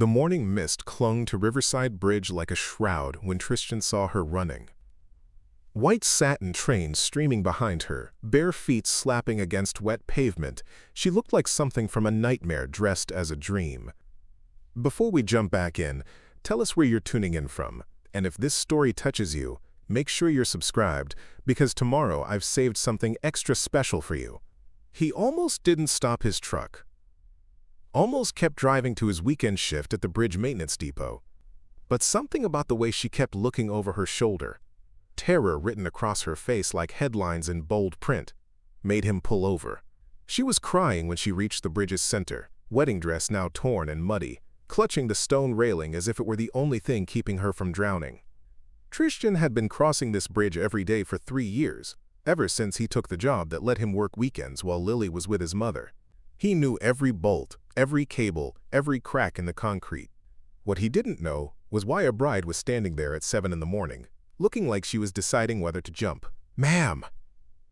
The morning mist clung to Riverside Bridge like a shroud when Tristian saw her running. White satin trains streaming behind her, bare feet slapping against wet pavement, she looked like something from a nightmare dressed as a dream. Before we jump back in, tell us where you're tuning in from, and if this story touches you, make sure you're subscribed, because tomorrow I've saved something extra special for you. He almost didn't stop his truck. Almost kept driving to his weekend shift at the bridge maintenance depot. But something about the way she kept looking over her shoulder, terror written across her face like headlines in bold print, made him pull over. She was crying when she reached the bridge's center, wedding dress now torn and muddy, clutching the stone railing as if it were the only thing keeping her from drowning. Tristian had been crossing this bridge every day for 3 years, ever since he took the job that let him work weekends while Lily was with his mother. He knew every bolt, every cable, every crack in the concrete. What he didn't know was why a bride was standing there at 7 in the morning, looking like she was deciding whether to jump. "Ma'am,"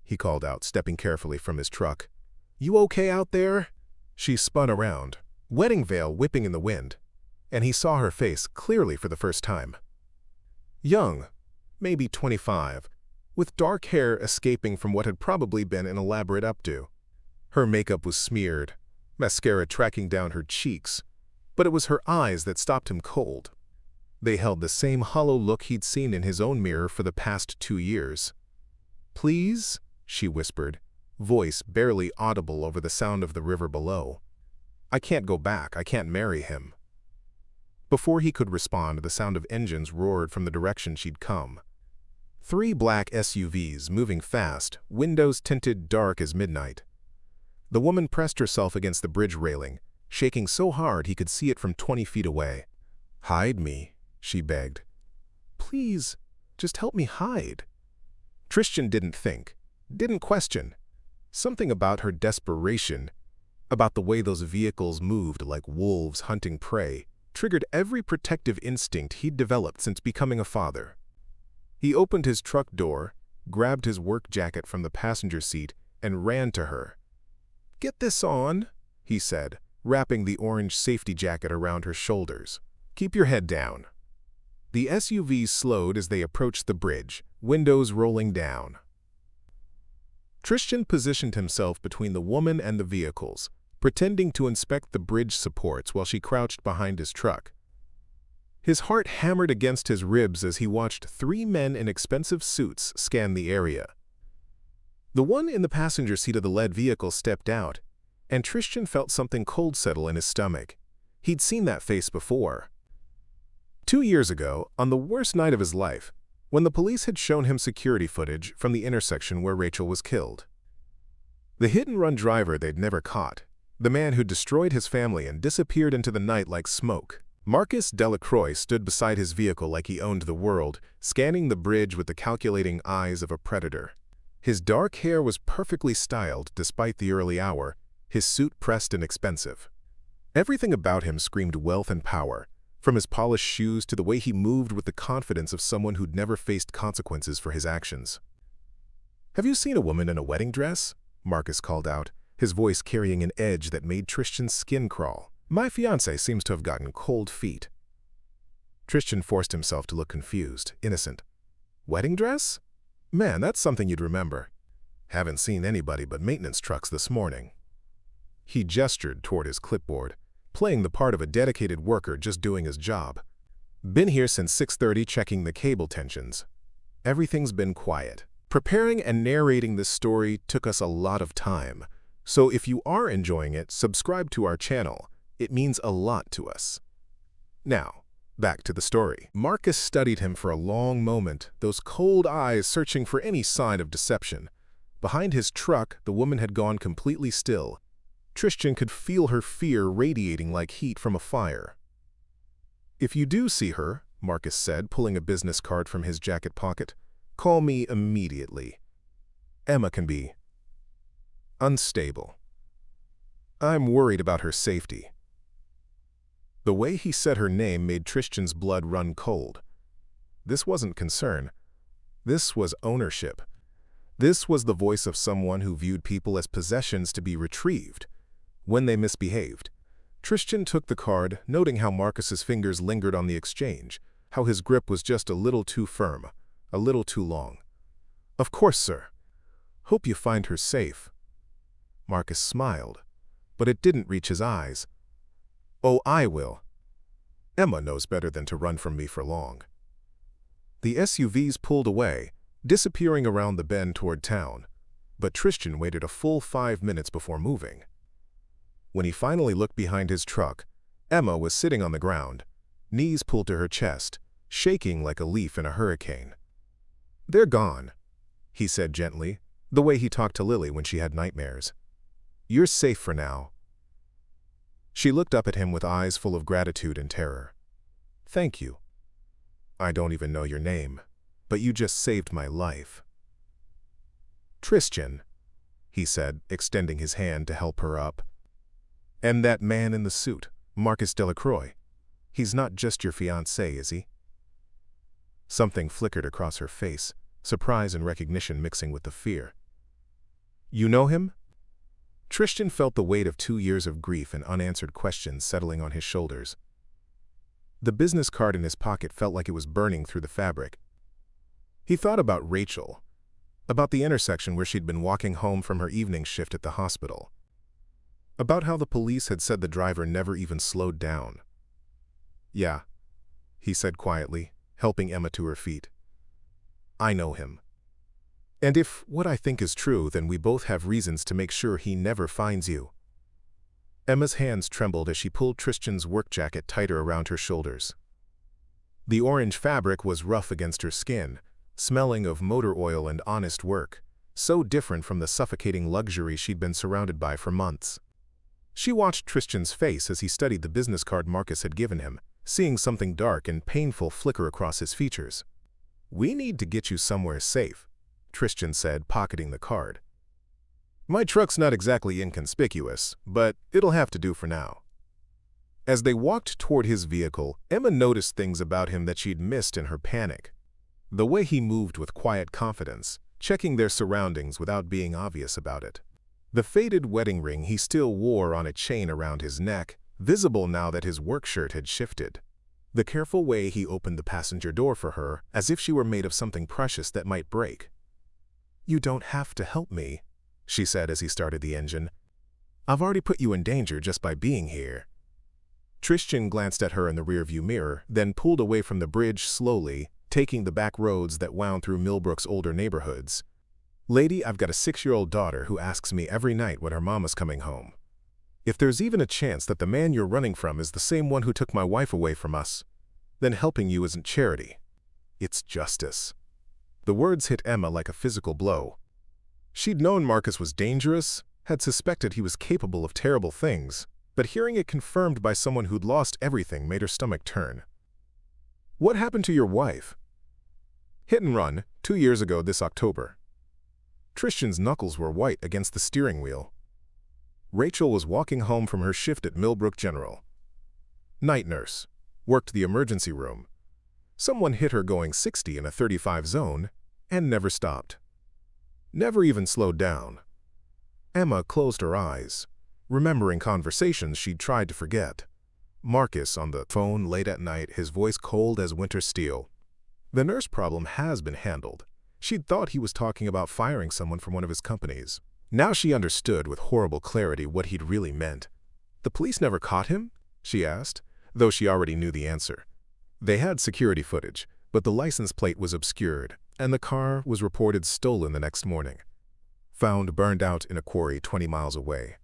he called out, stepping carefully from his truck. "You okay out there?" She spun around, wedding veil whipping in the wind, and he saw her face clearly for the first time. Young, maybe 25, with dark hair escaping from what had probably been an elaborate updo. Her makeup was smeared, mascara tracking down her cheeks, but it was her eyes that stopped him cold. They held the same hollow look he'd seen in his own mirror for the past 2 years. "Please?" she whispered, voice barely audible over the sound of the river below. "I can't go back. I can't marry him." Before he could respond, the sound of engines roared from the direction she'd come. 3 black SUVs moving fast, windows tinted dark as midnight. The woman pressed herself against the bridge railing, shaking so hard he could see it from 20 feet away. "Hide me," she begged. "Please, just help me hide." Tristian didn't think, didn't question. Something about her desperation, about the way those vehicles moved like wolves hunting prey, triggered every protective instinct he'd developed since becoming a father. He opened his truck door, grabbed his work jacket from the passenger seat, and ran to her. "Get this on," he said, wrapping the orange safety jacket around her shoulders. "Keep your head down." The SUVs slowed as they approached the bridge, windows rolling down. Tristian positioned himself between the woman and the vehicles, pretending to inspect the bridge supports while she crouched behind his truck. His heart hammered against his ribs as he watched 3 men in expensive suits scan the area. The one in the passenger seat of the lead vehicle stepped out, and Tristian felt something cold settle in his stomach. He'd seen that face before. 2 years ago, on the worst night of his life, when the police had shown him security footage from the intersection where Rachel was killed. The hit-and-run driver they'd never caught, the man who destroyed his family and disappeared into the night like smoke. Marcus Delacroix stood beside his vehicle like he owned the world, scanning the bridge with the calculating eyes of a predator. His dark hair was perfectly styled despite the early hour, his suit pressed and expensive. Everything about him screamed wealth and power, from his polished shoes to the way he moved with the confidence of someone who'd never faced consequences for his actions. "Have you seen a woman in a wedding dress?" Marcus called out, his voice carrying an edge that made Tristian's skin crawl. "My fiancé seems to have gotten cold feet." Tristian forced himself to look confused, innocent. "Wedding dress? Man, that's something you'd remember. Haven't seen anybody but maintenance trucks this morning." He gestured toward his clipboard, playing the part of a dedicated worker just doing his job. "Been here since 6:30 checking the cable tensions. Everything's been quiet. Preparing and narrating this story took us a lot of time, so if you are enjoying it, subscribe to our channel. It means a lot to us." Now, back to the story. Marcus studied him for a long moment, those cold eyes searching for any sign of deception. Behind his truck, the woman had gone completely still. Tristian could feel her fear radiating like heat from a fire. "If you do see her," Marcus said, pulling a business card from his jacket pocket, "call me immediately. Emma can be unstable. I'm worried about her safety." The way he said her name made Tristian's blood run cold. This wasn't concern. This was ownership. This was the voice of someone who viewed people as possessions to be retrieved when they misbehaved. Tristian took the card, noting how Marcus's fingers lingered on the exchange, how his grip was just a little too firm, a little too long. "Of course, sir. Hope you find her safe." Marcus smiled, but it didn't reach his eyes. "Oh, I will. Emma knows better than to run from me for long." The SUVs pulled away, disappearing around the bend toward town, but Tristian waited a full 5 minutes before moving. When he finally looked behind his truck, Emma was sitting on the ground, knees pulled to her chest, shaking like a leaf in a hurricane. "They're gone," he said gently, the way he talked to Lily when she had nightmares. "You're safe for now." She looked up at him with eyes full of gratitude and terror. "Thank you. I don't even know your name, but you just saved my life." "Tristian," he said, extending his hand to help her up. "And that man in the suit, Marcus Delacroix, he's not just your fiancé, is he?" Something flickered across her face, surprise and recognition mixing with the fear. "You know him?" Tristian felt the weight of 2 years of grief and unanswered questions settling on his shoulders. The business card in his pocket felt like it was burning through the fabric. He thought about Rachel, about the intersection where she'd been walking home from her evening shift at the hospital, about how the police had said the driver never even slowed down. "Yeah," he said quietly, helping Emma to her feet. "I know him. And if what I think is true, then we both have reasons to make sure he never finds you." Emma's hands trembled as she pulled Tristian's work jacket tighter around her shoulders. The orange fabric was rough against her skin, smelling of motor oil and honest work, so different from the suffocating luxury she'd been surrounded by for months. She watched Tristian's face as he studied the business card Marcus had given him, seeing something dark and painful flicker across his features. "We need to get you somewhere safe," Tristian said, pocketing the card. "My truck's not exactly inconspicuous, but it'll have to do for now." As they walked toward his vehicle, Emma noticed things about him that she'd missed in her panic. The way he moved with quiet confidence, checking their surroundings without being obvious about it. The faded wedding ring he still wore on a chain around his neck, visible now that his work shirt had shifted. The careful way he opened the passenger door for her, as if she were made of something precious that might break. "You don't have to help me," she said as he started the engine. "I've already put you in danger just by being here." Tristian glanced at her in the rearview mirror, then pulled away from the bridge slowly, taking the back roads that wound through Millbrook's older neighborhoods. "Lady, I've got a 6-year-old daughter who asks me every night when her mama's coming home. If there's even a chance that the man you're running from is the same one who took my wife away from us, then helping you isn't charity. It's justice." The words hit Emma like a physical blow. She'd known Marcus was dangerous, had suspected he was capable of terrible things, but hearing it confirmed by someone who'd lost everything made her stomach turn. "What happened to your wife?" "Hit and run, 2 years ago this October." Tristian's knuckles were white against the steering wheel. Rachel was walking home from her shift at Millbrook General. Night nurse, worked the emergency room. Someone hit her going 60 in a 35 zone and never stopped. Never even slowed down. Emma closed her eyes, remembering conversations she'd tried to forget. Marcus on the phone late at night, his voice cold as winter steel. The nurse problem has been handled. She'd thought he was talking about firing someone from one of his companies. Now she understood with horrible clarity what he'd really meant. "The police never caught him?" she asked, though she already knew the answer. They had security footage, but the license plate was obscured, and the car was reported stolen the next morning. Found burned out in a quarry 20 miles away.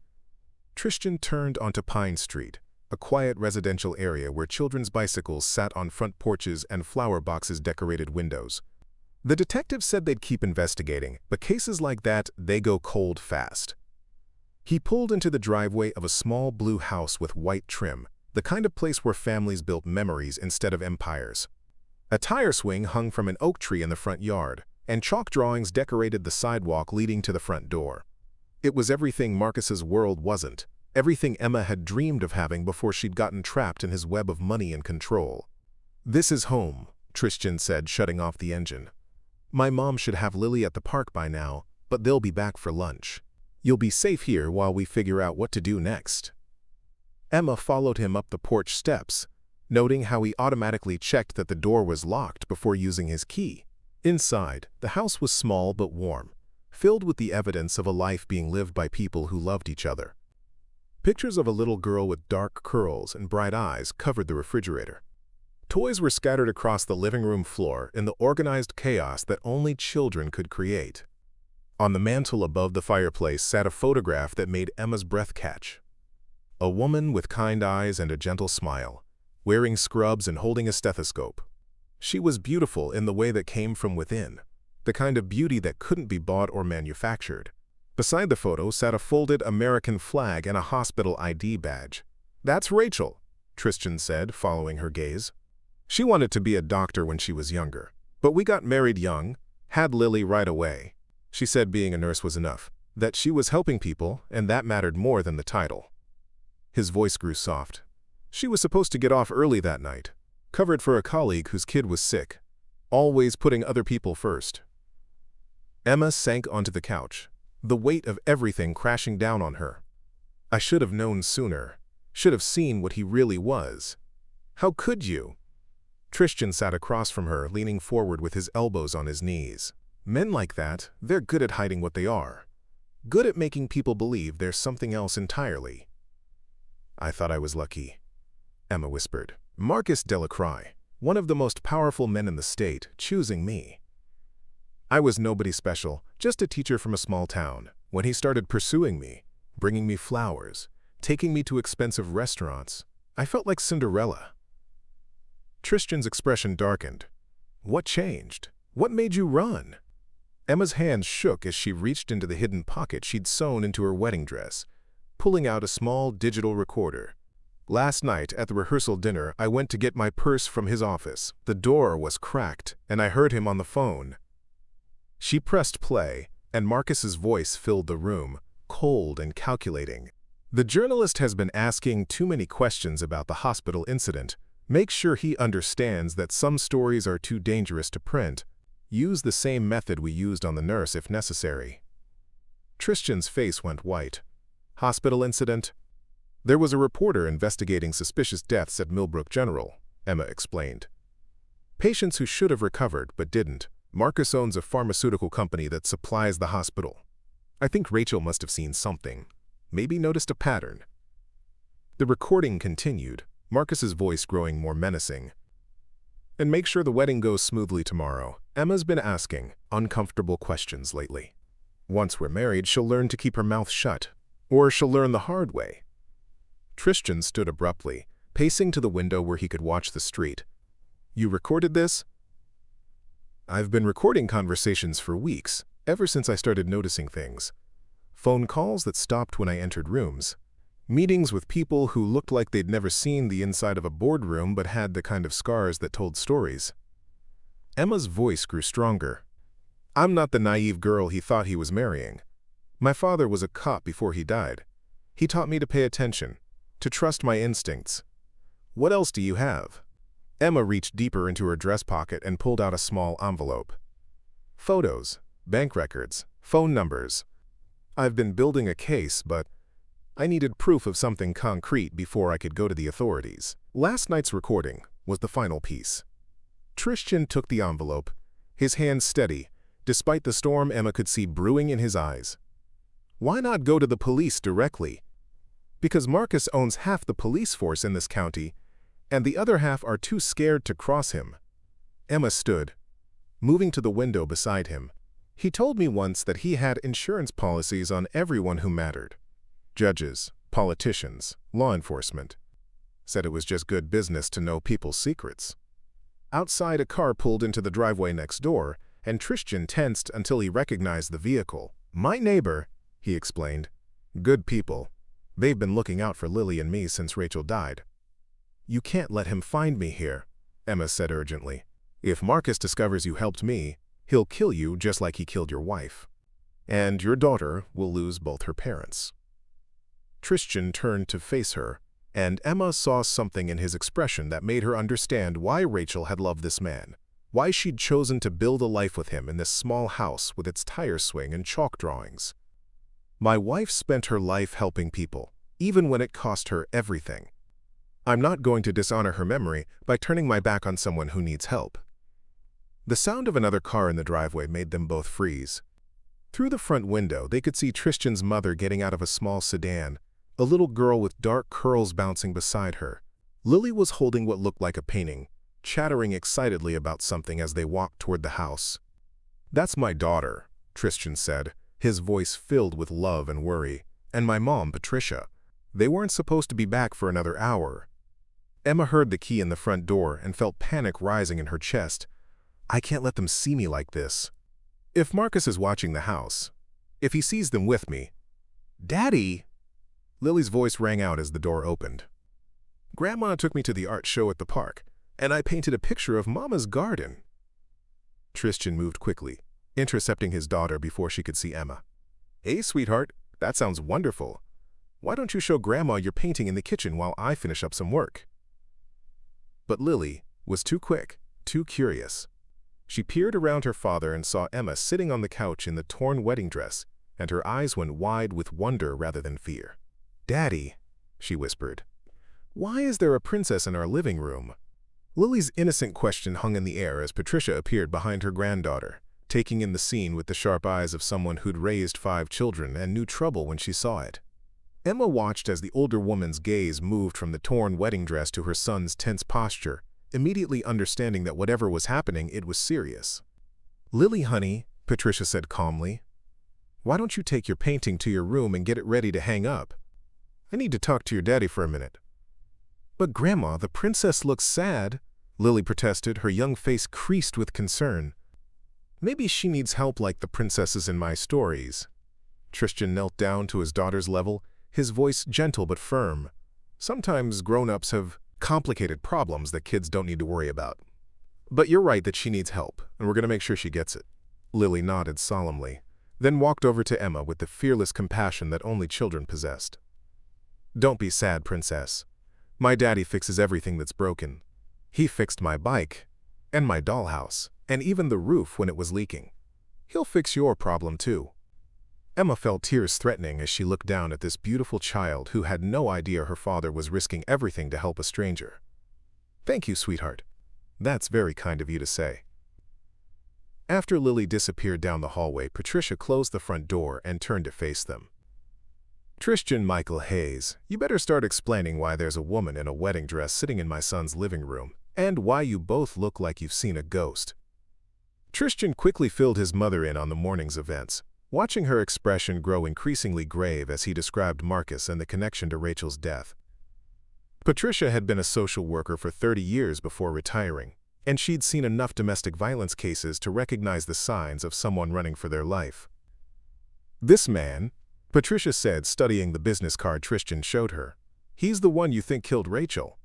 Tristian turned onto Pine Street, a quiet residential area where children's bicycles sat on front porches and flower boxes decorated windows. The detectives said they'd keep investigating, but cases like that, they go cold fast. He pulled into the driveway of a small blue house with white trim, the kind of place where families built memories instead of empires. A tire swing hung from an oak tree in the front yard, and chalk drawings decorated the sidewalk leading to the front door. It was everything Marcus's world wasn't, everything Emma had dreamed of having before she'd gotten trapped in his web of money and control. "This is home," Tristian said, shutting off the engine. "My mom should have Lily at the park by now, but they'll be back for lunch. You'll be safe here while we figure out what to do next." Emma followed him up the porch steps, noting how he automatically checked that the door was locked before using his key. Inside, the house was small but warm, filled with the evidence of a life being lived by people who loved each other. Pictures of a little girl with dark curls and bright eyes covered the refrigerator. Toys were scattered across the living room floor in the organized chaos that only children could create. On the mantel above the fireplace sat a photograph that made Emma's breath catch. A woman with kind eyes and a gentle smile, wearing scrubs and holding a stethoscope. She was beautiful in the way that came from within, the kind of beauty that couldn't be bought or manufactured. Beside the photo sat a folded American flag and a hospital ID badge. "That's Rachel," Tristian said, following her gaze. "She wanted to be a doctor when she was younger, but we got married young, had Lily right away. She said being a nurse was enough, that she was helping people, and that mattered more than the title." His voice grew soft. "She was supposed to get off early that night, covered for a colleague whose kid was sick, always putting other people first." Emma sank onto the couch, the weight of everything crashing down on her. "I should have known sooner, should have seen what he really was. How could you?" Tristian sat across from her, leaning forward with his elbows on his knees. "Men like that, they're good at hiding what they are. Good at making people believe there's something else entirely." "I thought I was lucky," Emma whispered. "Marcus Delacroix, one of the most powerful men in the state, choosing me. I was nobody special, just a teacher from a small town. When he started pursuing me, bringing me flowers, taking me to expensive restaurants, I felt like Cinderella." Tristian's expression darkened. "What changed? What made you run?" Emma's hands shook as she reached into the hidden pocket she'd sewn into her wedding dress, pulling out a small digital recorder. "Last night at the rehearsal dinner, I went to get my purse from his office. The door was cracked, and I heard him on the phone." She pressed play, and Marcus's voice filled the room, cold and calculating. "The journalist has been asking too many questions about the hospital incident. Make sure he understands that some stories are too dangerous to print. Use the same method we used on the nurse if necessary." Tristian's face went white. "Hospital incident?" "There was a reporter investigating suspicious deaths at Millbrook General," Emma explained. "Patients who should have recovered but didn't. Marcus owns a pharmaceutical company that supplies the hospital. I think Rachel must have seen something, maybe noticed a pattern." The recording continued, Marcus's voice growing more menacing. "And make sure the wedding goes smoothly tomorrow. Emma's been asking uncomfortable questions lately. Once we're married, she'll learn to keep her mouth shut, or she'll learn the hard way." Tristian stood abruptly, pacing to the window where he could watch the street. "You recorded this?" "I've been recording conversations for weeks, ever since I started noticing things. Phone calls that stopped when I entered rooms. Meetings with people who looked like they'd never seen the inside of a boardroom but had the kind of scars that told stories." Emma's voice grew stronger. "I'm not the naive girl he thought he was marrying. My father was a cop before he died. He taught me to pay attention, to trust my instincts. What else do you have?" Emma reached deeper into her dress pocket and pulled out a small envelope. "Photos, bank records, phone numbers. I've been building a case, but I needed proof of something concrete before I could go to the authorities." Last night's recording was the final piece. Tristian took the envelope, his hands steady, despite the storm Emma could see brewing in his eyes. "Why not go to the police directly? Because Marcus owns half the police force in this county, and the other half are too scared to cross him." Emma stood, moving to the window beside him. "He told me once that he had insurance policies on everyone who mattered. Judges, politicians, law enforcement. Said it was just good business to know people's secrets." Outside, a car pulled into the driveway next door, and Tristian tensed until he recognized the vehicle. "My neighbor," he explained. "Good people. They've been looking out for Lily and me since Rachel died." "You can't let him find me here," Emma said urgently. "If Marcus discovers you helped me, he'll kill you just like he killed your wife. And your daughter will lose both her parents." Tristian turned to face her, and Emma saw something in his expression that made her understand why Rachel had loved this man, why she'd chosen to build a life with him in this small house with its tire swing and chalk drawings. "My wife spent her life helping people," even when it cost her everything. I'm not going to dishonor her memory by turning my back on someone who needs help. The sound of another car in the driveway made them both freeze. Through the front window, they could see Tristian's mother getting out of a small sedan, a little girl with dark curls bouncing beside her. Lily was holding what looked like a painting, chattering excitedly about something as they walked toward the house. "That's my daughter," Tristian said, his voice filled with love and worry. "And my mom, Patricia. They weren't supposed to be back for another hour." Emma heard the key in the front door and felt panic rising in her chest. "I can't let them see me like this. If Marcus is watching the house, if he sees them with me—" "Daddy!" Lily's voice rang out as the door opened. "Grandma took me to the art show at the park, and I painted a picture of Mama's garden." Tristian moved quickly, intercepting his daughter before she could see Emma. "Hey, sweetheart, that sounds wonderful. Why don't you show Grandma your painting in the kitchen while I finish up some work?" But Lily was too quick, too curious. She peered around her father and saw Emma sitting on the couch in the torn wedding dress, and her eyes went wide with wonder rather than fear. "Daddy," she whispered, "why is there a princess in our living room?" Lily's innocent question hung in the air as Patricia appeared behind her granddaughter, taking in the scene with the sharp eyes of someone who'd raised 5 children and knew trouble when she saw it. Emma watched as the older woman's gaze moved from the torn wedding dress to her son's tense posture, immediately understanding that whatever was happening, it was serious. "Lily, honey," Patricia said calmly, "why don't you take your painting to your room and get it ready to hang up? I need to talk to your daddy for a minute." "But Grandma, the princess looks sad," Lily protested, her young face creased with concern. "Maybe she needs help like the princesses in my stories." Tristian knelt down to his daughter's level, his voice gentle but firm. "Sometimes grown-ups have complicated problems that kids don't need to worry about. But you're right that she needs help, and we're going to make sure she gets it." Lily nodded solemnly, then walked over to Emma with the fearless compassion that only children possessed. "Don't be sad, princess. My daddy fixes everything that's broken. He fixed my bike, and my dollhouse, and even the roof when it was leaking. He'll fix your problem too." Emma felt tears threatening as she looked down at this beautiful child who had no idea her father was risking everything to help a stranger. "Thank you, sweetheart. That's very kind of you to say." After Lily disappeared down the hallway, Patricia closed the front door and turned to face them. "Tristian Michael Hayes, you better start explaining why there's a woman in a wedding dress sitting in my son's living room, and why you both look like you've seen a ghost." Tristian quickly filled his mother in on the morning's events, watching her expression grow increasingly grave as he described Marcus and the connection to Rachel's death. Patricia had been a social worker for 30 years before retiring, and she'd seen enough domestic violence cases to recognize the signs of someone running for their life. "This man," Patricia said, studying the business card Tristian showed her, "he's the one you think killed Rachel."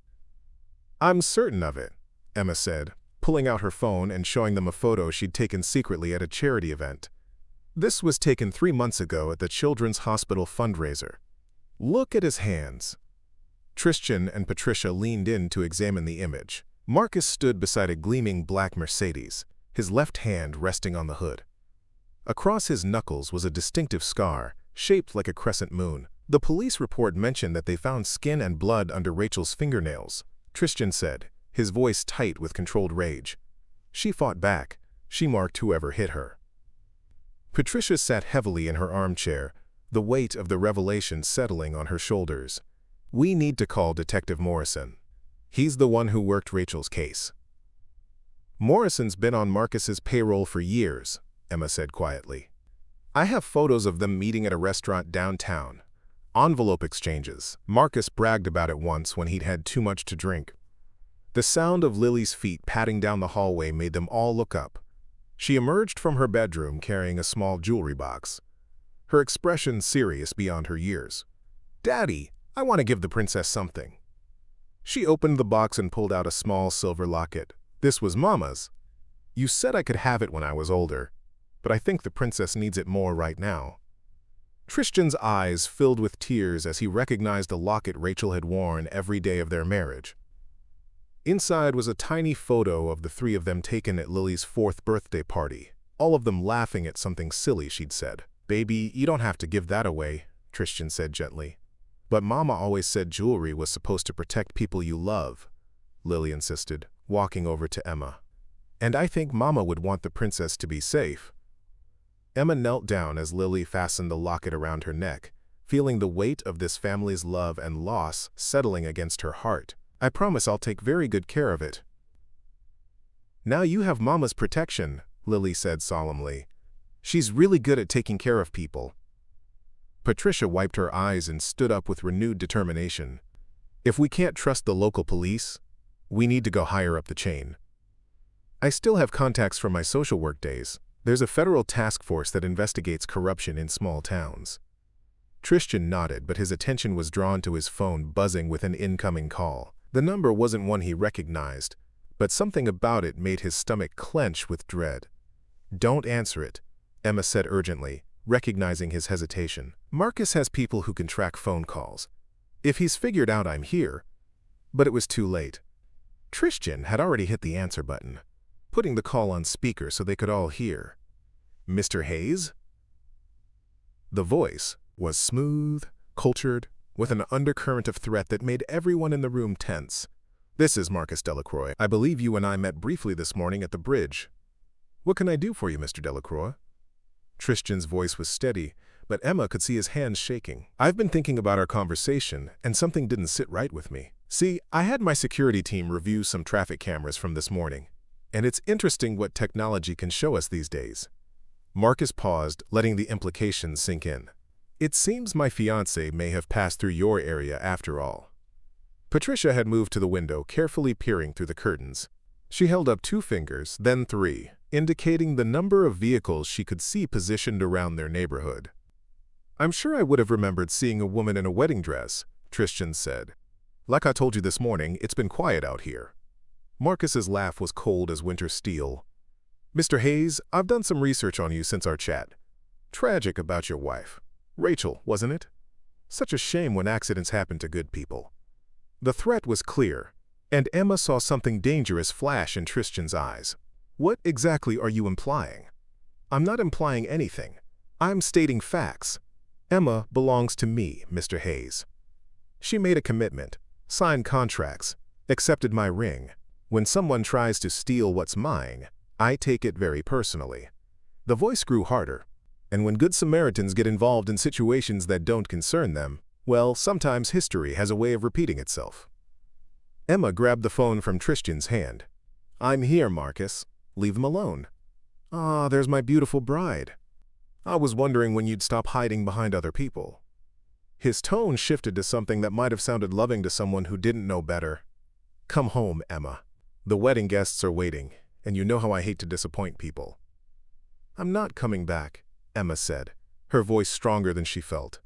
"I'm certain of it," Emma said, pulling out her phone and showing them a photo she'd taken secretly at a charity event. "This was taken 3 months ago at the Children's Hospital fundraiser. Look at his hands." Tristian and Patricia leaned in to examine the image. Marcus stood beside a gleaming black Mercedes, his left hand resting on the hood. Across his knuckles was a distinctive scar, shaped like a crescent moon. The police report mentioned that they found skin and blood under Rachel's fingernails, Tristian said, his voice tight with controlled rage. "She fought back. She marked whoever hit her." Patricia sat heavily in her armchair, the weight of the revelation settling on her shoulders. "We need to call Detective Morrison. He's the one who worked Rachel's case." "Morrison's been on Marcus's payroll for years," Emma said quietly. "I have photos of them meeting at a restaurant downtown. Envelope exchanges. Marcus bragged about it once when he'd had too much to drink." The sound of Lily's feet padding down the hallway made them all look up. She emerged from her bedroom carrying a small jewelry box, her expression serious beyond her years. "Daddy, I want to give the princess something." She opened the box and pulled out a small silver locket. "This was Mama's. You said I could have it when I was older, but I think the princess needs it more right now." Tristian's eyes filled with tears as he recognized the locket Rachel had worn every day of their marriage. Inside was a tiny photo of the 3 of them taken at Lily's 4th birthday party, all of them laughing at something silly she'd said. "Baby, you don't have to give that away," Tristian said gently. But Mama always said jewelry was supposed to protect people you love, Lily insisted, walking over to Emma. And I think Mama would want the princess to be safe. Emma knelt down as Lily fastened the locket around her neck, feeling the weight of this family's love and loss settling against her heart. I promise I'll take very good care of it. Now you have Mama's protection, Lily said solemnly. She's really good at taking care of people. Patricia wiped her eyes and stood up with renewed determination. If we can't trust the local police, we need to go higher up the chain. I still have contacts from my social work days. There's a federal task force that investigates corruption in small towns. Tristian nodded, but his attention was drawn to his phone buzzing with an incoming call. The number wasn't one he recognized, but something about it made his stomach clench with dread. Don't answer it, Emma said urgently, recognizing his hesitation. Marcus has people who can track phone calls. If he's figured out I'm here. But it was too late. Tristian had already hit the answer button, putting the call on speaker so they could all hear. Mr. Hayes? The voice was smooth, cultured, with an undercurrent of threat that made everyone in the room tense. This is Marcus Delacroix. I believe you and I met briefly this morning at the bridge. What can I do for you, Mr. Delacroix? Tristian's voice was steady, but Emma could see his hands shaking. I've been thinking about our conversation, and something didn't sit right with me. See, I had my security team review some traffic cameras from this morning, and it's interesting what technology can show us these days. Marcus paused, letting the implications sink in. It seems my fiancé may have passed through your area after all. Patricia had moved to the window, carefully peering through the curtains. She held up 2 fingers, then 3, indicating the number of vehicles she could see positioned around their neighborhood. I'm sure I would have remembered seeing a woman in a wedding dress, Tristian said. Like I told you this morning, it's been quiet out here. Marcus's laugh was cold as winter steel. Mr. Hayes, I've done some research on you since our chat. Tragic about your wife. Rachel, wasn't it? Such a shame when accidents happen to good people. The threat was clear, and Emma saw something dangerous flash in Tristian's eyes. What exactly are you implying? I'm not implying anything. I'm stating facts. Emma belongs to me, Mr. Hayes. She made a commitment, signed contracts, accepted my ring. When someone tries to steal what's mine, I take it very personally. The voice grew harder. And when good Samaritans get involved in situations that don't concern them, well, sometimes history has a way of repeating itself. Emma grabbed the phone from Tristian's hand. I'm here, Marcus. Leave them alone. Ah, there's my beautiful bride. I was wondering when you'd stop hiding behind other people. His tone shifted to something that might have sounded loving to someone who didn't know better. Come home, Emma. The wedding guests are waiting, and you know how I hate to disappoint people. I'm not coming back, Emma said, her voice stronger than she felt.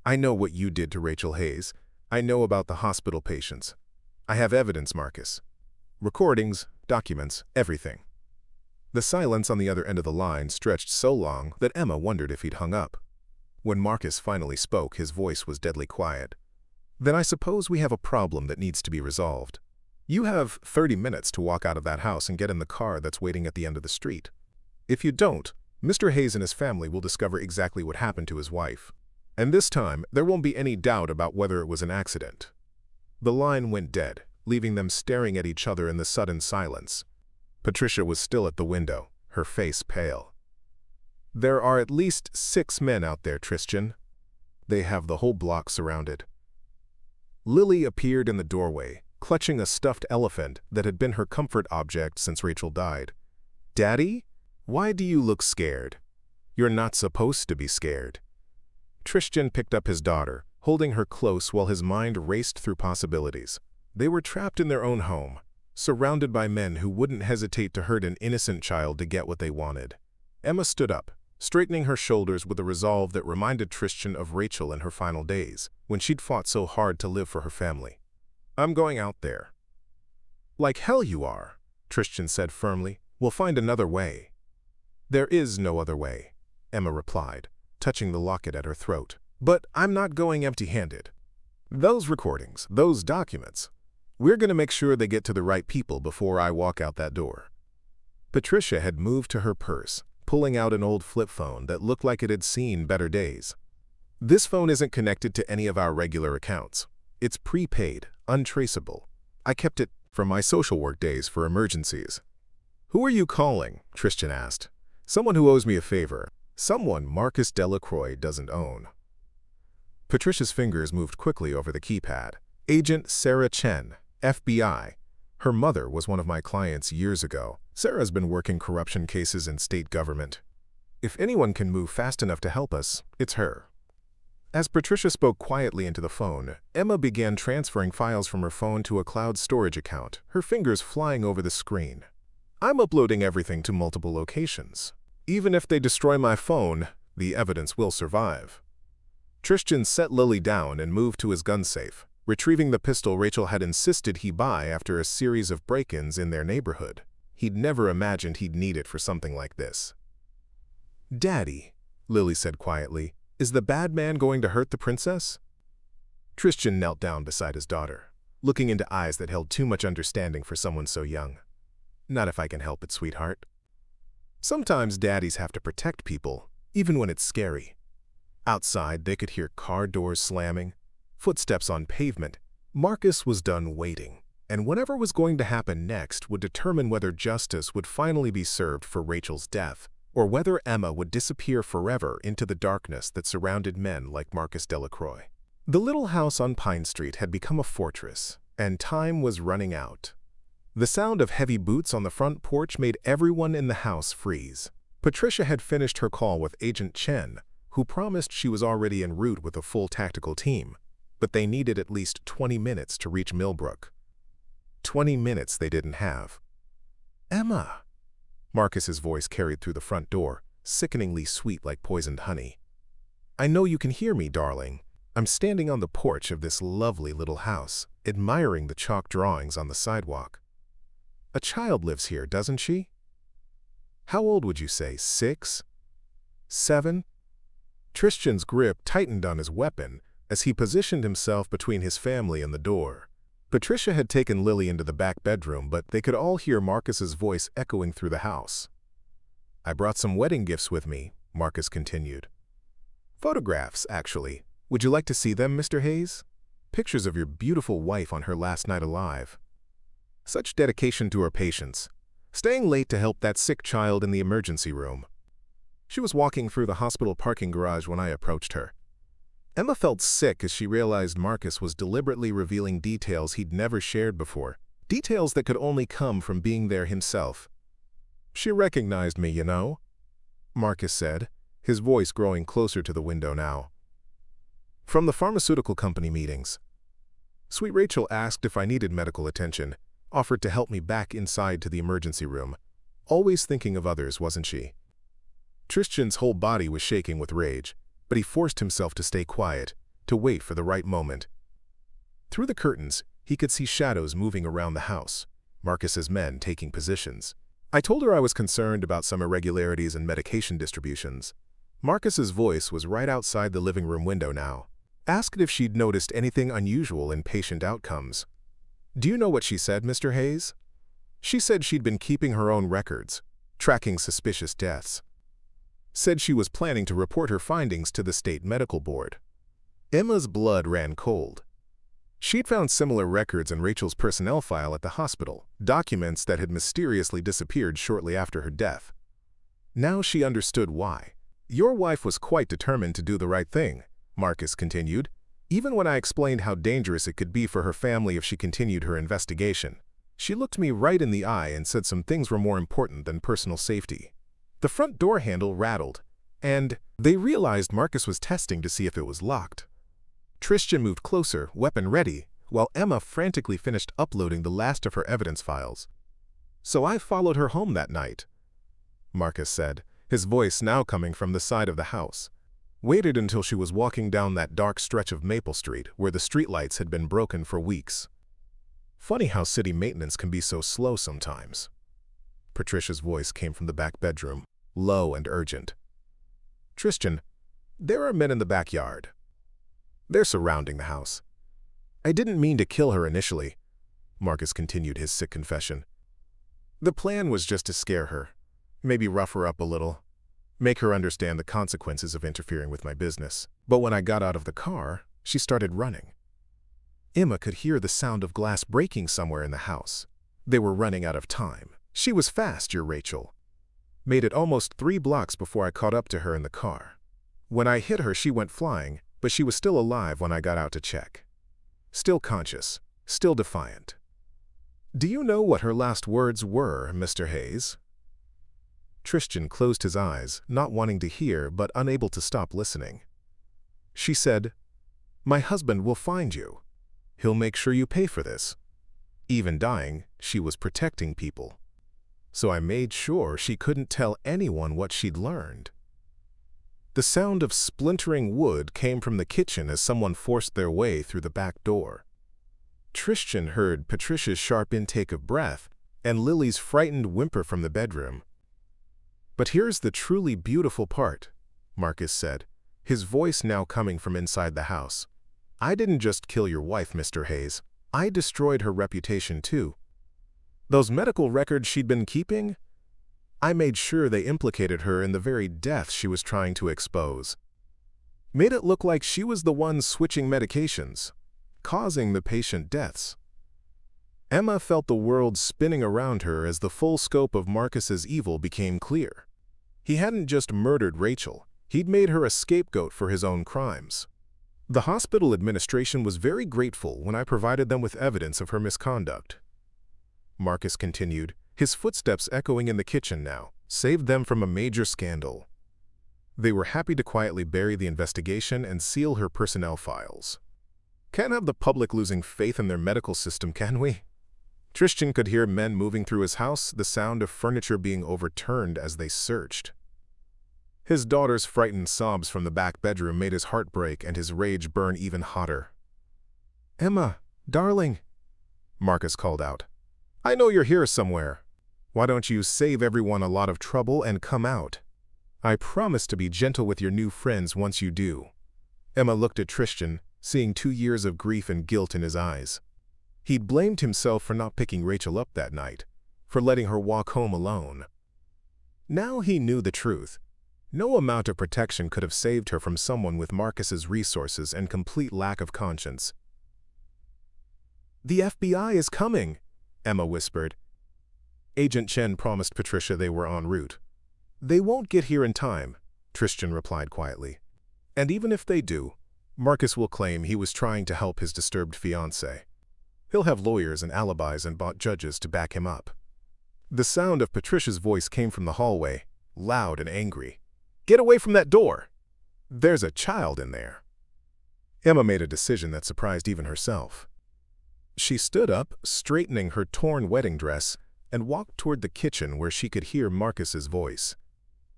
I know what you did to Rachel Hayes. I know about the hospital patients. I have evidence, Marcus. Recordings, documents, everything. The silence on the other end of the line stretched so long that Emma wondered if he'd hung up. When Marcus finally spoke, his voice was deadly quiet. Then I suppose we have a problem that needs to be resolved. You have 30 minutes to walk out of that house and get in the car that's waiting at the end of the street. If you don't, Mr. Hayes and his family will discover exactly what happened to his wife. And this time, there won't be any doubt about whether it was an accident. The line went dead, leaving them staring at each other in the sudden silence. Patricia was still at the window, her face pale. There are at least 6 men out there, Tristian. They have the whole block surrounded. Lily appeared in the doorway, clutching a stuffed elephant that had been her comfort object since Rachel died. Daddy? Why do you look scared? You're not supposed to be scared. Tristian picked up his daughter, holding her close while his mind raced through possibilities. They were trapped in their own home, surrounded by men who wouldn't hesitate to hurt an innocent child to get what they wanted. Emma stood up, straightening her shoulders with a resolve that reminded Tristian of Rachel in her final days, when she'd fought so hard to live for her family. I'm going out there. Like hell you are, Tristian said firmly. We'll find another way. There is no other way, Emma replied, touching the locket at her throat. But I'm not going empty-handed. Those recordings, those documents, we're going to make sure they get to the right people before I walk out that door. Patricia had moved to her purse, pulling out an old flip phone that looked like it had seen better days. This phone isn't connected to any of our regular accounts. It's prepaid, untraceable. I kept it from my social work days for emergencies. Who are you calling? Tristian asked. Someone who owes me a favor. Someone Marcus Delacroix doesn't own. Patricia's fingers moved quickly over the keypad. Agent Sarah Chen, FBI. Her mother was one of my clients years ago. Sarah's been working corruption cases in state government. If anyone can move fast enough to help us, it's her. As Patricia spoke quietly into the phone, Emma began transferring files from her phone to a cloud storage account, her fingers flying over the screen. I'm uploading everything to multiple locations. Even if they destroy my phone, the evidence will survive. Tristian set Lily down and moved to his gun safe, retrieving the pistol Rachel had insisted he buy after a series of break-ins in their neighborhood. He'd never imagined he'd need it for something like this. "Daddy," Lily said quietly, "is the bad man going to hurt the princess?" Tristian knelt down beside his daughter, looking into eyes that held too much understanding for someone so young. "Not if I can help it, sweetheart. Sometimes daddies have to protect people, even when it's scary." Outside, they could hear car doors slamming, footsteps on pavement. Marcus was done waiting, and whatever was going to happen next would determine whether justice would finally be served for Rachel's death, or whether Emma would disappear forever into the darkness that surrounded men like Marcus Delacroix. The little house on Pine Street had become a fortress, and time was running out. The sound of heavy boots on the front porch made everyone in the house freeze. Patricia had finished her call with Agent Chen, who promised she was already en route with a full tactical team, but they needed at least 20 minutes to reach Millbrook. 20 minutes they didn't have. "Emma!" Marcus's voice carried through the front door, sickeningly sweet like poisoned honey. "I know you can hear me, darling. I'm standing on the porch of this lovely little house, admiring the chalk drawings on the sidewalk. A child lives here, doesn't she? How old would you say, 6? 7? Tristian's grip tightened on his weapon as he positioned himself between his family and the door. Patricia had taken Lily into the back bedroom, but they could all hear Marcus's voice echoing through the house. "I brought some wedding gifts with me," Marcus continued. "Photographs, actually. Would you like to see them, Mr. Hayes? Pictures of your beautiful wife on her last night alive. Such dedication to her patients, staying late to help that sick child in the emergency room. She was walking through the hospital parking garage when I approached her." Emma felt sick as she realized Marcus was deliberately revealing details he'd never shared before, details that could only come from being there himself. "She recognized me, you know," Marcus said, his voice growing closer to the window now. "From the pharmaceutical company meetings. Sweet Rachel asked if I needed medical attention, offered to help me back inside to the emergency room. Always thinking of others, wasn't she?" Tristian's whole body was shaking with rage, but he forced himself to stay quiet, to wait for the right moment. Through the curtains, he could see shadows moving around the house, Marcus's men taking positions. "I told her I was concerned about some irregularities in medication distributions." Marcus's voice was right outside the living room window now. Asked if she'd noticed anything unusual in patient outcomes. "Do you know what she said, Mr. Hayes?" "She said she'd been keeping her own records, tracking suspicious deaths. Said she was planning to report her findings to the state medical board." Emma's blood ran cold. She'd found similar records in Rachel's personnel file at the hospital, documents that had mysteriously disappeared shortly after her death. Now she understood why. "Your wife was quite determined to do the right thing," Marcus continued, "even when I explained how dangerous it could be for her family if she continued her investigation. She looked me right in the eye and said some things were more important than personal safety." The front door handle rattled, and they realized Marcus was testing to see if it was locked. Tristian moved closer, weapon ready, while Emma frantically finished uploading the last of her evidence files. "So I followed her home that night," Marcus said, his voice now coming from the side of the house. "Waited until she was walking down that dark stretch of Maple Street where the streetlights had been broken for weeks. Funny how city maintenance can be so slow sometimes." Patricia's voice came from the back bedroom, low and urgent. "Tristian, there are men in the backyard. They're surrounding the house. I didn't mean to kill her initially," Marcus continued his sick confession. "The plan was just to scare her, maybe rough her up a little. Make her understand the consequences of interfering with my business. But when I got out of the car, she started running. Emma could hear the sound of glass breaking somewhere in the house. They were running out of time. She was fast, your Rachel. Made it almost 3 blocks before I caught up to her in the car. When I hit her, she went flying, but she was still alive when I got out to check. Still conscious, still defiant. Do you know what her last words were, Mr. Hayes? Tristian closed his eyes, not wanting to hear but unable to stop listening. She said, "My husband will find you. He'll make sure you pay for this." Even dying, she was protecting people. So I made sure she couldn't tell anyone what she'd learned. The sound of splintering wood came from the kitchen as someone forced their way through the back door. Tristian heard Patricia's sharp intake of breath and Lily's frightened whimper from the bedroom. "But here's the truly beautiful part," Marcus said, his voice now coming from inside the house. "I didn't just kill your wife, Mr. Hayes. I destroyed her reputation too. Those medical records she'd been keeping? I made sure they implicated her in the very death she was trying to expose. Made it look like she was the one switching medications, causing the patient deaths." Emma felt the world spinning around her as the full scope of Marcus's evil became clear. He hadn't just murdered Rachel, he'd made her a scapegoat for his own crimes. The hospital administration was very grateful when I provided them with evidence of her misconduct. Marcus continued, his footsteps echoing in the kitchen now, saved them from a major scandal. They were happy to quietly bury the investigation and seal her personnel files. Can't have the public losing faith in their medical system, can we? Tristian could hear men moving through his house, the sound of furniture being overturned as they searched. His daughter's frightened sobs from the back bedroom made his heart break and his rage burn even hotter. "Emma, darling," Marcus called out. "I know you're here somewhere. Why don't you save everyone a lot of trouble and come out? I promise to be gentle with your new friends once you do." Emma looked at Tristian, seeing 2 years of grief and guilt in his eyes. He'd blamed himself for not picking Rachel up that night, for letting her walk home alone. Now he knew the truth. No amount of protection could have saved her from someone with Marcus's resources and complete lack of conscience. "The FBI is coming," Emma whispered. Agent Chen promised Patricia they were en route. "They won't get here in time," Tristian replied quietly. "And even if they do, Marcus will claim he was trying to help his disturbed fiancée. He'll have lawyers and alibis and bought judges to back him up." The sound of Patricia's voice came from the hallway, loud and angry. "Get away from that door! There's a child in there." Emma made a decision that surprised even herself. She stood up, straightening her torn wedding dress, and walked toward the kitchen where she could hear Marcus's voice.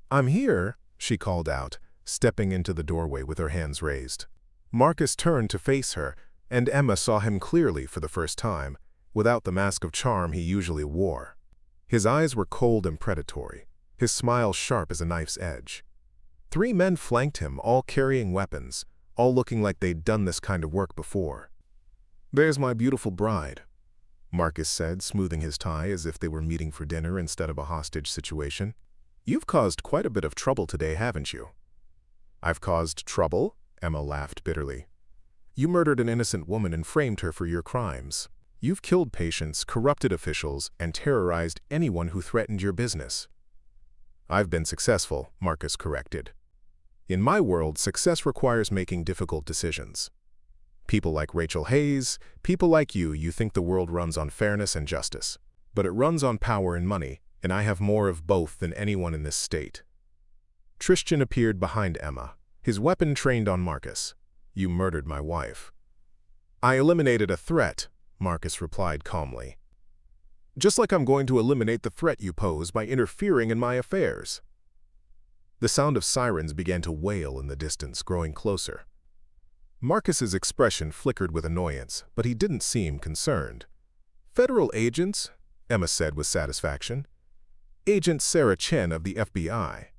"I'm here," she called out, stepping into the doorway with her hands raised. Marcus turned to face her, and Emma saw him clearly for the first time, without the mask of charm he usually wore. His eyes were cold and predatory, his smile sharp as a knife's edge. 3 men flanked him, all carrying weapons, all looking like they'd done this kind of work before. "There's my beautiful bride," Marcus said, smoothing his tie as if they were meeting for dinner instead of a hostage situation. "You've caused quite a bit of trouble today, haven't you?" "I've caused trouble?" Emma laughed bitterly. "You murdered an innocent woman and framed her for your crimes. You've killed patients, corrupted officials, and terrorized anyone who threatened your business." "I've been successful," Marcus corrected. "In my world, success requires making difficult decisions. People like Rachel Hayes, people like you think the world runs on fairness and justice. But it runs on power and money, and I have more of both than anyone in this state." Tristian appeared behind Emma, his weapon trained on Marcus. "You murdered my wife." "I eliminated a threat," Marcus replied calmly. "Just like I'm going to eliminate the threat you pose by interfering in my affairs." The sound of sirens began to wail in the distance, growing closer. Marcus's expression flickered with annoyance, but he didn't seem concerned. "Federal agents," Emma said with satisfaction. "Agent Sarah Chen of the FBI.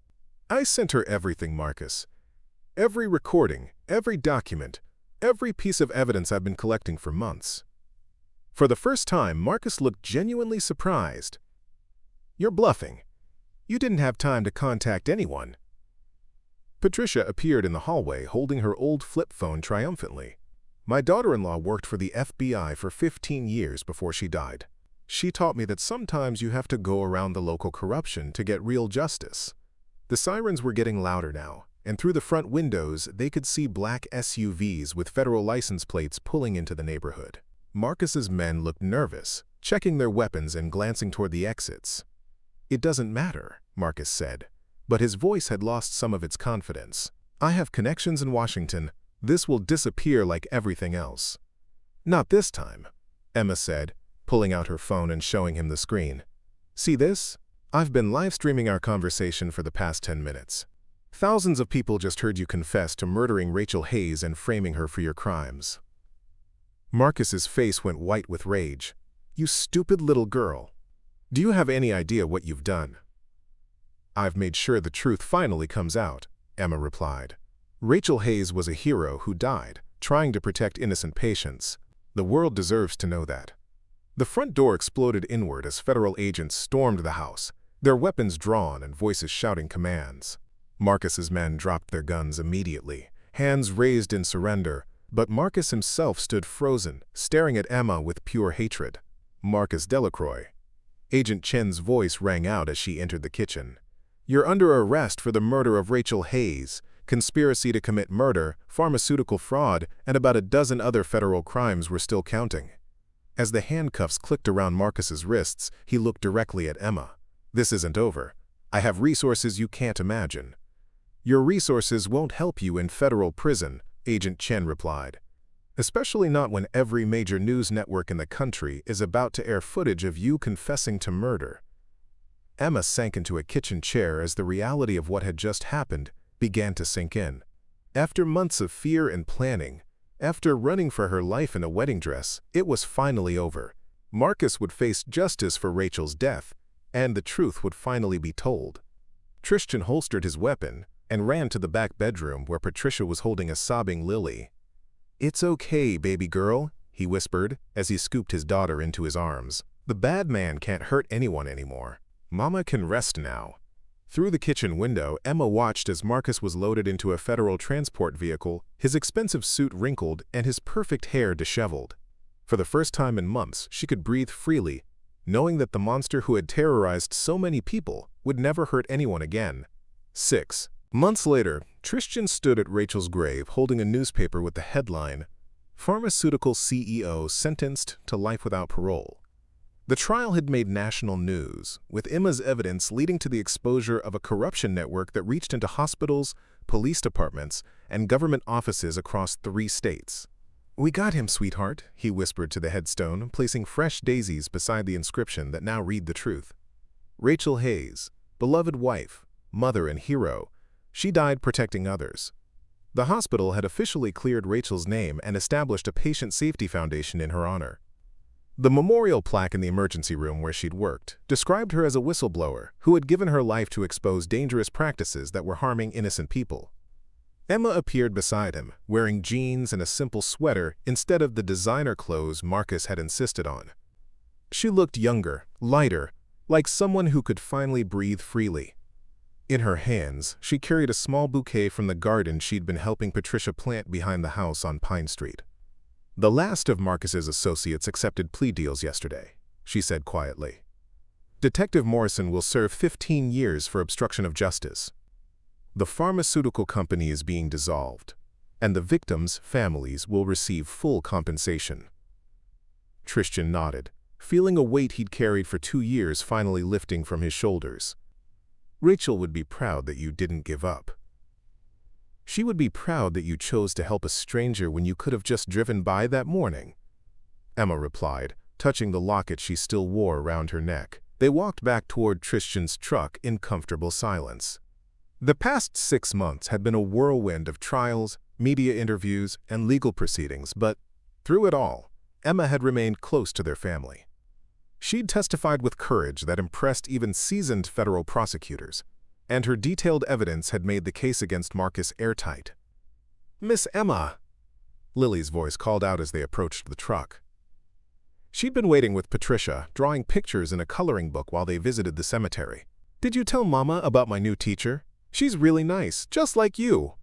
I sent her everything, Marcus. Every recording, every document, every piece of evidence I've been collecting for months." For the first time, Marcus looked genuinely surprised. "You're bluffing. You didn't have time to contact anyone," Patricia appeared in the hallway holding her old flip phone triumphantly. My daughter-in-law worked for the FBI for 15 years before she died. She taught me that sometimes you have to go around the local corruption to get real justice. The sirens were getting louder now, and through the front windows they could see black SUVs with federal license plates pulling into the neighborhood. Marcus's men looked nervous, checking their weapons and glancing toward the exits. "It doesn't matter," Marcus said, but his voice had lost some of its confidence. "I have connections in Washington. This will disappear like everything else." "Not this time," Emma said, pulling out her phone and showing him the screen. "See this? I've been live streaming our conversation for the past 10 minutes. Thousands of people just heard you confess to murdering Rachel Hayes and framing her for your crimes." Marcus's face went white with rage. "You stupid little girl. Do you have any idea what you've done?" "I've made sure the truth finally comes out," Emma replied. "Rachel Hayes was a hero who died, trying to protect innocent patients. The world deserves to know that." The front door exploded inward as federal agents stormed the house, their weapons drawn and voices shouting commands. Marcus's men dropped their guns immediately, hands raised in surrender, but Marcus himself stood frozen, staring at Emma with pure hatred. "Marcus Delacroix." Agent Chen's voice rang out as she entered the kitchen. "You're under arrest for the murder of Rachel Hayes, conspiracy to commit murder, pharmaceutical fraud, and about a dozen other federal crimes we're still counting." As the handcuffs clicked around Marcus's wrists, he looked directly at Emma. "This isn't over. I have resources you can't imagine." "Your resources won't help you in federal prison," Agent Chen replied. "Especially not when every major news network in the country is about to air footage of you confessing to murder." Emma sank into a kitchen chair as the reality of what had just happened began to sink in. After months of fear and planning, after running for her life in a wedding dress, it was finally over. Marcus would face justice for Rachel's death, and the truth would finally be told. Tristian holstered his weapon and ran to the back bedroom where Patricia was holding a sobbing Lily. "It's okay, baby girl," he whispered as he scooped his daughter into his arms. "The bad man can't hurt anyone anymore. Mama can rest now." Through the kitchen window, Emma watched as Marcus was loaded into a federal transport vehicle, his expensive suit wrinkled and his perfect hair disheveled. For the first time in months, she could breathe freely, knowing that the monster who had terrorized so many people would never hurt anyone again. 6 months later, Tristian stood at Rachel's grave holding a newspaper with the headline, "Pharmaceutical CEO Sentenced to Life Without Parole." The trial had made national news, with Emma's evidence leading to the exposure of a corruption network that reached into hospitals, police departments, and government offices across 3 states. "We got him, sweetheart," he whispered to the headstone, placing fresh daisies beside the inscription that now read the truth. "Rachel Hayes, beloved wife, mother, and hero. She died protecting others." The hospital had officially cleared Rachel's name and established a patient safety foundation in her honor. The memorial plaque in the emergency room where she'd worked described her as a whistleblower who had given her life to expose dangerous practices that were harming innocent people. Emma appeared beside him, wearing jeans and a simple sweater instead of the designer clothes Marcus had insisted on. She looked younger, lighter, like someone who could finally breathe freely. In her hands, she carried a small bouquet from the garden she'd been helping Patricia plant behind the house on Pine Street. "The last of Marcus's associates accepted plea deals yesterday," she said quietly. "Detective Morrison will serve 15 years for obstruction of justice. The pharmaceutical company is being dissolved, and the victims' families will receive full compensation." Tristian nodded, feeling a weight he'd carried for 2 years finally lifting from his shoulders. "Rachel would be proud that you didn't give up. She would be proud that you chose to help a stranger when you could have just driven by that morning," Emma replied, touching the locket she still wore around her neck. They walked back toward Tristian's truck in comfortable silence. The past 6 months had been a whirlwind of trials, media interviews, and legal proceedings, but through it all, Emma had remained close to their family. She'd testified with courage that impressed even seasoned federal prosecutors, and her detailed evidence had made the case against Marcus airtight. "Miss Emma," Lily's voice called out as they approached the truck. She'd been waiting with Patricia, drawing pictures in a coloring book while they visited the cemetery. "Did you tell Mama about my new teacher?" She's really nice, just like you.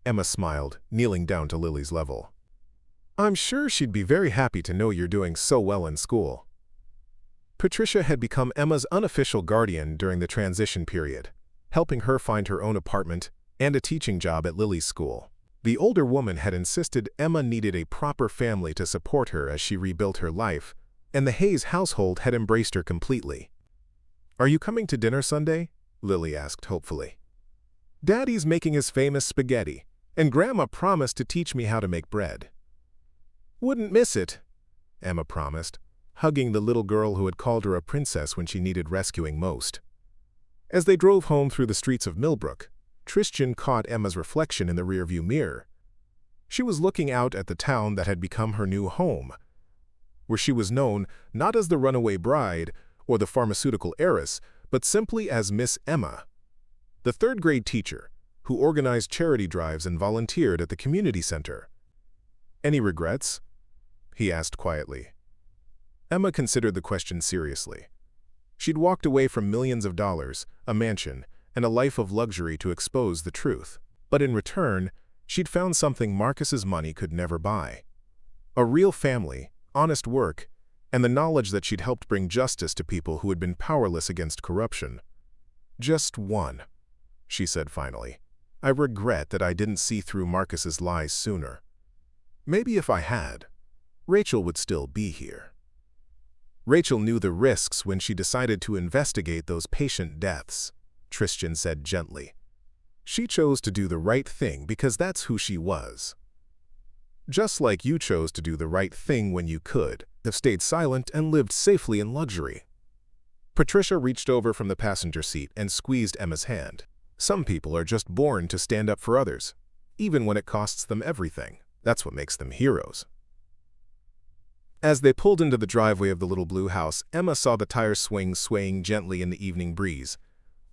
Emma smiled, kneeling down to Lily's level. I'm sure she'd be very happy to know you're doing so well in school. Patricia had become Emma's unofficial guardian during the transition period, helping her find her own apartment and a teaching job at Lily's school. The older woman had insisted Emma needed a proper family to support her as she rebuilt her life, and the Hayes household had embraced her completely. Are you coming to dinner Sunday? Lily asked hopefully. Daddy's making his famous spaghetti, and Grandma promised to teach me how to make bread. Wouldn't miss it, Emma promised, hugging the little girl who had called her a princess when she needed rescuing most. As they drove home through the streets of Millbrook, Tristian caught Emma's reflection in the rearview mirror. She was looking out at the town that had become her new home, where she was known not as the runaway bride or the pharmaceutical heiress, but simply as Miss Emma, the third-grade teacher who organized charity drives and volunteered at the community center. Any regrets? He asked quietly. Emma considered the question seriously. She'd walked away from millions of dollars, a mansion, and a life of luxury to expose the truth. But in return, she'd found something Marcus's money could never buy. A real family, honest work, and the knowledge that she'd helped bring justice to people who had been powerless against corruption. Just one, she said finally. I regret that I didn't see through Marcus's lies sooner. Maybe if I had, Rachel would still be here. Rachel knew the risks when she decided to investigate those patient deaths, Tristian said gently. She chose to do the right thing because that's who she was. Just like you chose to do the right thing when you could, have stayed silent and lived safely in luxury. Patricia reached over from the passenger seat and squeezed Emma's hand. Some people are just born to stand up for others, even when it costs them everything. That's what makes them heroes. As they pulled into the driveway of the little blue house, Emma saw the tires swaying gently in the evening breeze,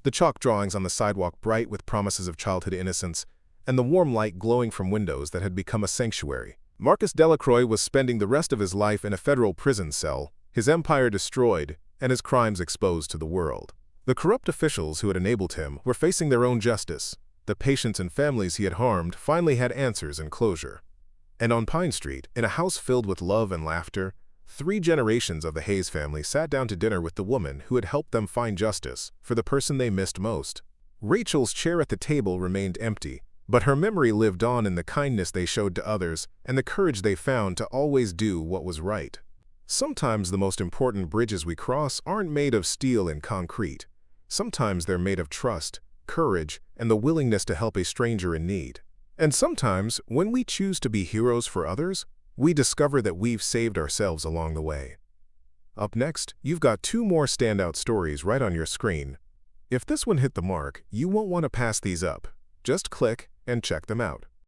the chalk drawings on the sidewalk bright with promises of childhood innocence, and the warm light glowing from windows that had become a sanctuary. Marcus Delacroix was spending the rest of his life in a federal prison cell, his empire destroyed, and his crimes exposed to the world. The corrupt officials who had enabled him were facing their own justice. The patients and families he had harmed finally had answers and closure. And on Pine Street, in a house filled with love and laughter, 3 generations of the Hayes family sat down to dinner with the woman who had helped them find justice for the person they missed most. Rachel's chair at the table remained empty, but her memory lived on in the kindness they showed to others and the courage they found to always do what was right. Sometimes the most important bridges we cross aren't made of steel and concrete. Sometimes they're made of trust, courage, and the willingness to help a stranger in need. And sometimes, when we choose to be heroes for others, we discover that we've saved ourselves along the way. Up next, you've got 2 more standout stories right on your screen. If this one hit the mark, you won't want to pass these up. Just click and check them out.